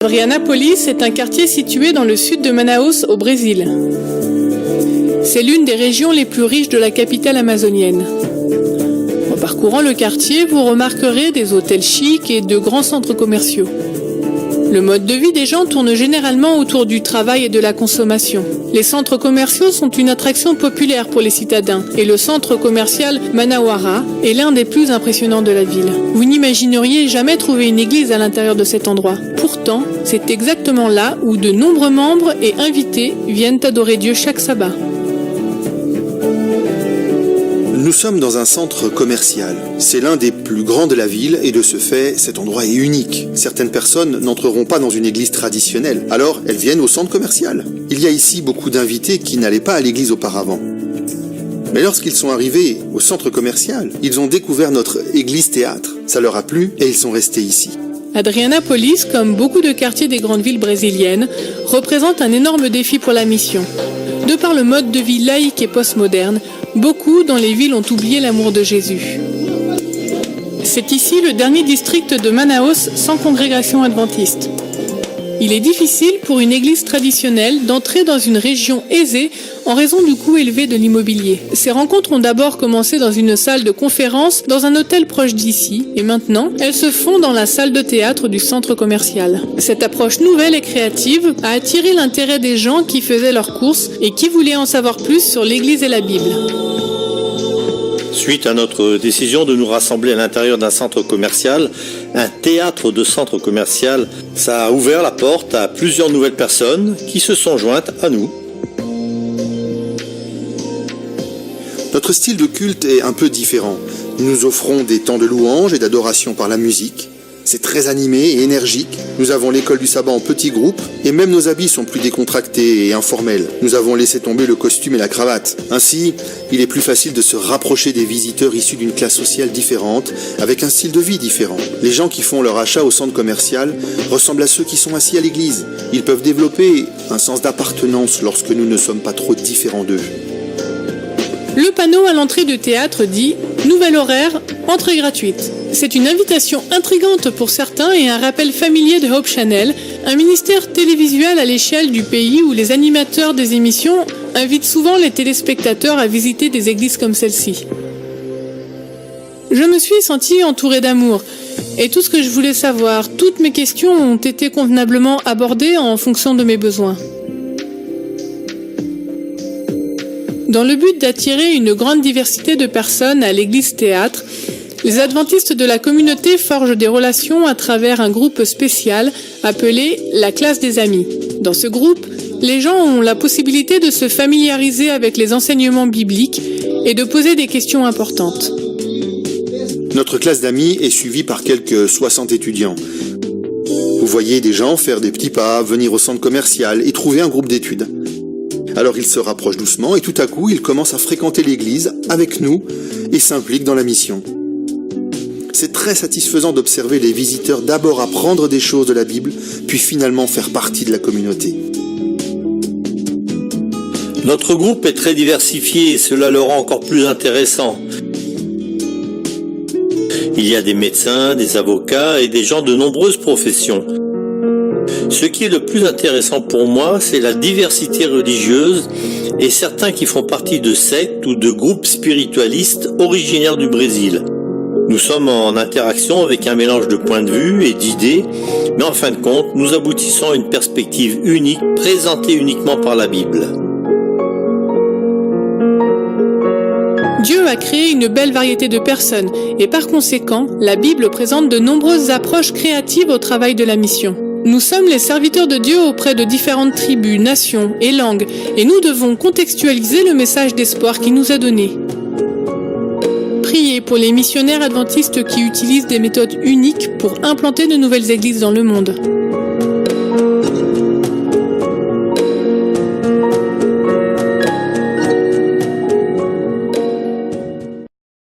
Adrianápolis est un quartier situé dans le sud de Manaus, au Brésil. C'est l'une des régions les plus riches de la capitale amazonienne. En parcourant le quartier, vous remarquerez des hôtels chics et de grands centres commerciaux. Le mode de vie des gens tourne généralement autour du travail et de la consommation. Les centres commerciaux sont une attraction populaire pour les citadins et le centre commercial Manauara est l'un des plus impressionnants de la ville. Vous n'imagineriez jamais trouver une église à l'intérieur de cet endroit. Pourtant, c'est exactement là où de nombreux membres et invités viennent adorer Dieu chaque sabbat. Nous sommes dans un centre commercial. C'est l'un des plus grands de la ville et de ce fait, cet endroit est unique. Certaines personnes n'entreront pas dans une église traditionnelle, alors elles viennent au centre commercial. Il y a ici beaucoup d'invités qui n'allaient pas à l'église auparavant. Mais lorsqu'ils sont arrivés au centre commercial, ils ont découvert notre église-théâtre. Ça leur a plu et ils sont restés ici. Adrianápolis, comme beaucoup de quartiers des grandes villes brésiliennes, représente un énorme défi pour la mission. De par le mode de vie laïque et postmoderne, beaucoup dans les villes ont oublié l'amour de Jésus. C'est ici le dernier district de Manaus sans congrégation adventiste. Il est difficile pour une église traditionnelle d'entrer dans une région aisée en raison du coût élevé de l'immobilier. Ces rencontres ont d'abord commencé dans une salle de conférence dans un hôtel proche d'ici et maintenant, elles se font dans la salle de théâtre du centre commercial. Cette approche nouvelle et créative a attiré l'intérêt des gens qui faisaient leurs courses et qui voulaient en savoir plus sur l'église et la Bible. Suite à notre décision de nous rassembler à l'intérieur d'un centre commercial, un théâtre de centre commercial, ça a ouvert la porte à plusieurs nouvelles personnes qui se sont jointes à nous. Notre style de culte est un peu différent. Nous offrons des temps de louange et d'adoration par la musique. C'est très animé et énergique. Nous avons l'école du sabbat en petits groupes et même nos habits sont plus décontractés et informels. Nous avons laissé tomber le costume et la cravate. Ainsi, il est plus facile de se rapprocher des visiteurs issus d'une classe sociale différente, avec un style de vie différent. Les gens qui font leur achat au centre commercial ressemblent à ceux qui sont assis à l'église. Ils peuvent développer un sens d'appartenance lorsque nous ne sommes pas trop différents d'eux. Le panneau à l'entrée du théâtre dit « Nouvel horaire, entrée gratuite ». C'est une invitation intrigante pour certains et un rappel familier de Hope Channel, un ministère télévisuel à l'échelle du pays où les animateurs des émissions invitent souvent les téléspectateurs à visiter des églises comme celle-ci. Je me suis sentie entourée d'amour et tout ce que je voulais savoir, toutes mes questions ont été convenablement abordées en fonction de mes besoins. Dans le but d'attirer une grande diversité de personnes à l'église-théâtre, les adventistes de la communauté forgent des relations à travers un groupe spécial appelé la classe des amis. Dans ce groupe, les gens ont la possibilité de se familiariser avec les enseignements bibliques et de poser des questions importantes. Notre classe d'amis est suivie par quelques 60 étudiants. Vous voyez des gens faire des petits pas, venir au centre commercial et trouver un groupe d'études. Alors ils se rapprochent doucement et tout à coup, ils commencent à fréquenter l'église avec nous et s'impliquent dans la mission. C'est très satisfaisant d'observer les visiteurs d'abord apprendre des choses de la Bible, puis finalement faire partie de la communauté. Notre groupe est très diversifié et cela le rend encore plus intéressant. Il y a des médecins, des avocats et des gens de nombreuses professions. Ce qui est le plus intéressant pour moi, c'est la diversité religieuse et certains qui font partie de sectes ou de groupes spiritualistes originaires du Brésil. Nous sommes en interaction avec un mélange de points de vue et d'idées, mais en fin de compte, nous aboutissons à une perspective unique, présentée uniquement par la Bible. Dieu a créé une belle variété de personnes et par conséquent, la Bible présente de nombreuses approches créatives au travail de la mission. Nous sommes les serviteurs de Dieu auprès de différentes tribus, nations et langues et nous devons contextualiser le message d'espoir qu'il nous a donné. Priez pour les missionnaires adventistes qui utilisent des méthodes uniques pour implanter de nouvelles églises dans le monde.